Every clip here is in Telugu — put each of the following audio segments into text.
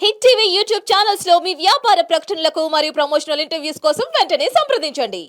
హిట్ టీవీ యూట్యూబ్ ఛానల్స్ లో మీ వ్యాపార ప్రకటనలకు మరియు ప్రమోషనల్ ఇంటర్వ్యూస్ కోసం వెంటనే సంప్రదించండి.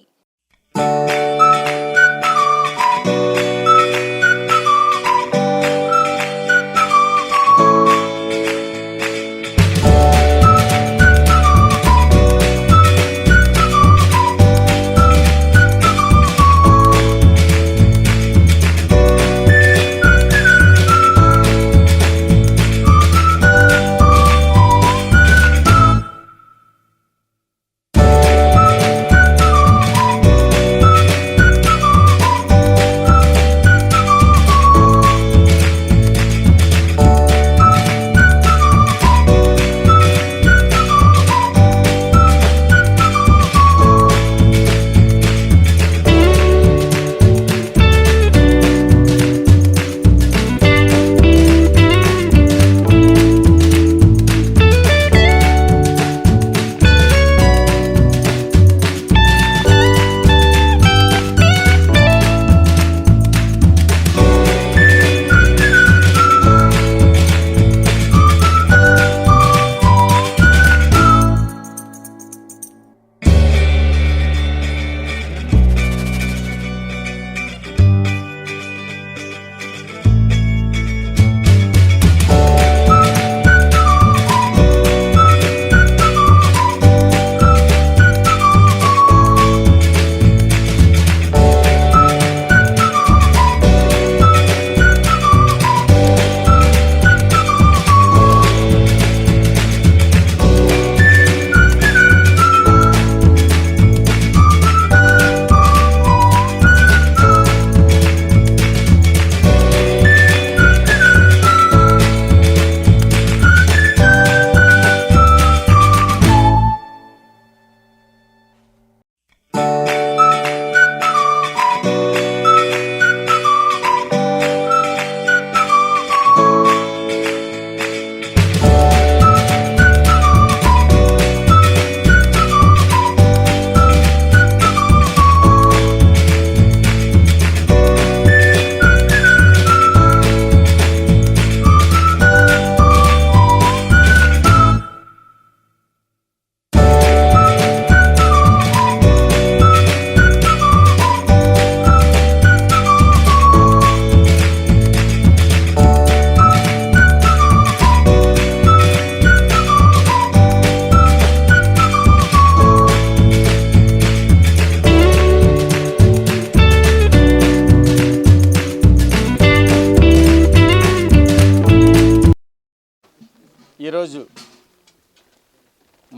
ఈరోజు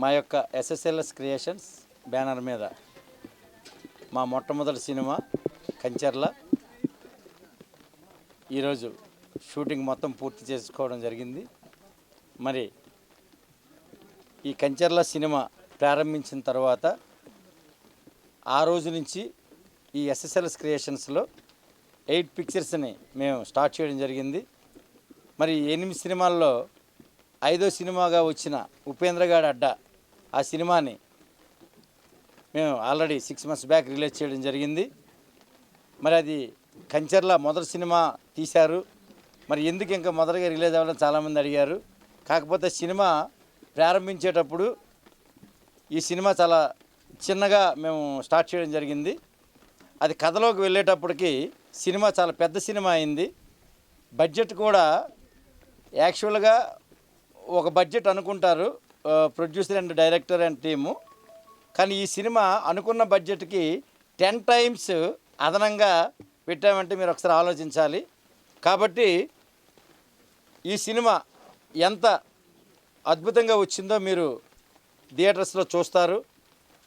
మా యొక్క ఎస్ఎస్ఎల్ఎస్ క్రియేషన్స్ బ్యానర్ మీద మా మొట్టమొదటి సినిమా కంచర్ల ఈరోజు షూటింగ్ మొత్తం పూర్తి చేసుకోవడం జరిగింది. మరి ఈ కంచర్ల సినిమా ప్రారంభించిన తర్వాత ఆ రోజు నుంచి ఈ ఎస్ఎస్ఎల్ఎస్ క్రియేషన్స్లో 8 పిక్చర్స్ని మేము స్టార్ట్ చేయడం జరిగింది. మరి 8 సినిమాల్లో 5వ సినిమాగా వచ్చిన ఉపేంద్రగాడి అడ్డా ఆ సినిమాని మేము ఆల్రెడీ 6 months బ్యాక్ రిలీజ్ చేయడం జరిగింది. మరి అది కంచర్ల మొదటి సినిమా తీశారు, మరి ఎందుకు ఇంకా మొదటిగా రిలీజ్ అవ్వాలని చాలామంది అడిగారు. కాకపోతే సినిమా ప్రారంభించేటప్పుడు ఈ సినిమా చాలా చిన్నగా మేము స్టార్ట్ చేయడం జరిగింది. అది కథలోకి వెళ్ళేటప్పటికి సినిమా చాలా పెద్ద సినిమా అయింది. బడ్జెట్ కూడా యాక్చువల్గా ఒక బడ్జెట్ అనుకుంటారు producer and director and team, కానీ ఈ సినిమా అనుకున్న బడ్జెట్కి 10 times అదనంగా పెట్టామంటే మీరు ఒకసారి ఆలోచించాలి. కాబట్టి ఈ సినిమా ఎంత అద్భుతంగా వచ్చిందో మీరు థియేటర్స్లో చూస్తారు.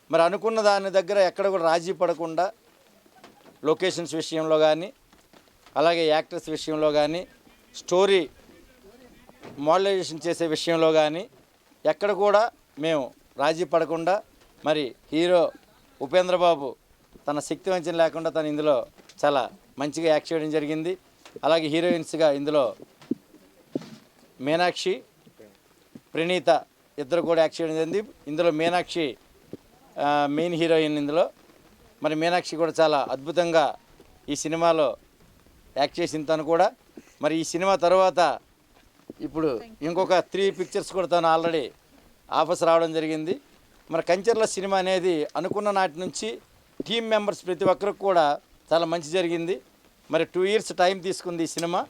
మరి అనుకున్న దాని దగ్గర ఎక్కడ కూడా రాజీ పడకుండా లొకేషన్స్ విషయంలో కానీ, అలాగే యాక్టర్స్ విషయంలో కానీ, స్టోరీ మోడలైజేషన్ చేసే విషయంలో కానీ ఎక్కడ కూడా మేము రాజీ పడకుండా, మరి హీరో ఉపేంద్ర బాబు తన శక్తి వంచన లేకుండా తను ఇందులో చాలా మంచిగా యాక్ట్ చేయడం జరిగింది. అలాగే హీరోయిన్స్గా ఇందులో మీనాక్షి, ప్రణీత ఇద్దరు కూడా యాక్ట్ చేయడం జరిగింది. ఇందులో మీనాక్షి మెయిన్ హీరోయిన్. ఇందులో మరి మీనాక్షి కూడా చాలా అద్భుతంగా ఈ సినిమాలో యాక్ట్ చేసిన తను కూడా. మరి ఈ సినిమా తర్వాత ఇప్పుడు ఇంకొక 3 పిక్చర్స్ కూడా తను ఆల్రెడీ ఆఫర్స్ రావడం జరిగింది. మరి కంచర్ల సినిమా అనేది అనుకున్న నాటి నుంచి టీం మెంబర్స్ ప్రతి ఒక్కరికి కూడా చాలా మంచి జరిగింది. మరి 2 ఇయర్స్ టైం తీసుకుంది ఈ సినిమా.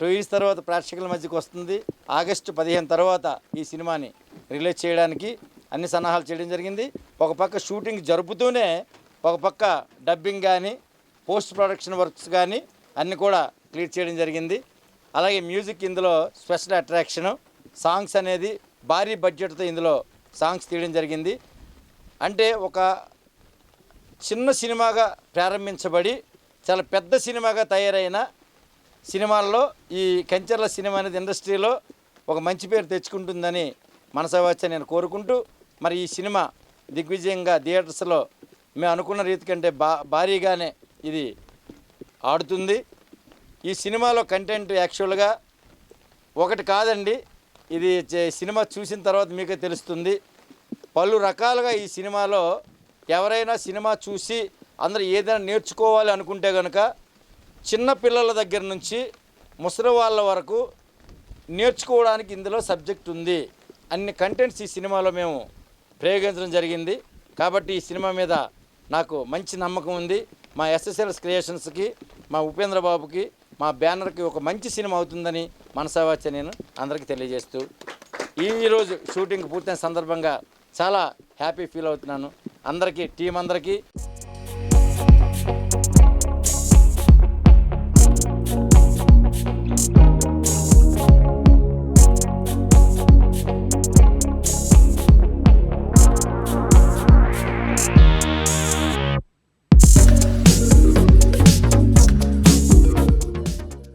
2 ఇయర్స్ తర్వాత ప్రేక్షకుల మధ్యకి వస్తుంది. ఆగస్టు 15 తర్వాత ఈ సినిమాని రిలీజ్ చేయడానికి అన్ని సన్నాహాలు చేయడం జరిగింది. ఒక పక్క షూటింగ్ జరుపుతూనే ఒక పక్క డబ్బింగ్ కానీ పోస్ట్ ప్రొడక్షన్ వర్క్స్ కానీ అన్నీ కూడా క్లియర్ చేయడం జరిగింది. అలాగే మ్యూజిక్ ఇందులో స్పెషల్ అట్రాక్షను, సాంగ్స్ అనేది భారీ బడ్జెట్తో ఇందులో సాంగ్స్ తీయడం జరిగింది. అంటే ఒక చిన్న సినిమాగా ప్రారంభించబడి చాలా పెద్ద సినిమాగా తయారైన సినిమాల్లో ఈ కంచర్ల సినిమా అనేది ఇండస్ట్రీలో ఒక మంచి పేరు తెచ్చుకుంటుందని మనసావాచ నేను కోరుకుంటూ, మరి ఈ సినిమా దిగ్విజయంగా థియేటర్స్లో మేము అనుకున్న రీతి కంటే భారీగానే ఇది ఆడుతుంది. ఈ సినిమాలో కంటెంట్ యాక్చువల్గా ఒకటి కాదండి, ఇది సినిమా చూసిన తర్వాత మీకే తెలుస్తుంది. పలు రకాలుగా ఈ సినిమాలో ఎవరైనా సినిమా చూసి అందరూ ఏదైనా నేర్చుకోవాలి అనుకుంటే కనుక చిన్న పిల్లల దగ్గర నుంచి ముసలి వాళ్ళ వరకు నేర్చుకోవడానికి ఇందులో సబ్జెక్ట్ ఉంది. అన్ని కంటెంట్స్ ఈ సినిమాలో మేము ప్రయోగించడం జరిగింది. కాబట్టి ఈ సినిమా మీద నాకు మంచి నమ్మకం ఉంది. మా ఎస్ఎస్ఎల్స్ క్రియేషన్స్కి, మా ఉపేంద్ర బాబుకి, మా బ్యానర్కి ఒక మంచి సినిమా అవుతుందని మనసావాచ నేను అందరికీ తెలియజేస్తూ, ఈరోజు షూటింగ్ పూర్తయిన సందర్భంగా చాలా హ్యాపీ ఫీల్ అవుతున్నాను. అందరికీ, టీం అందరికీ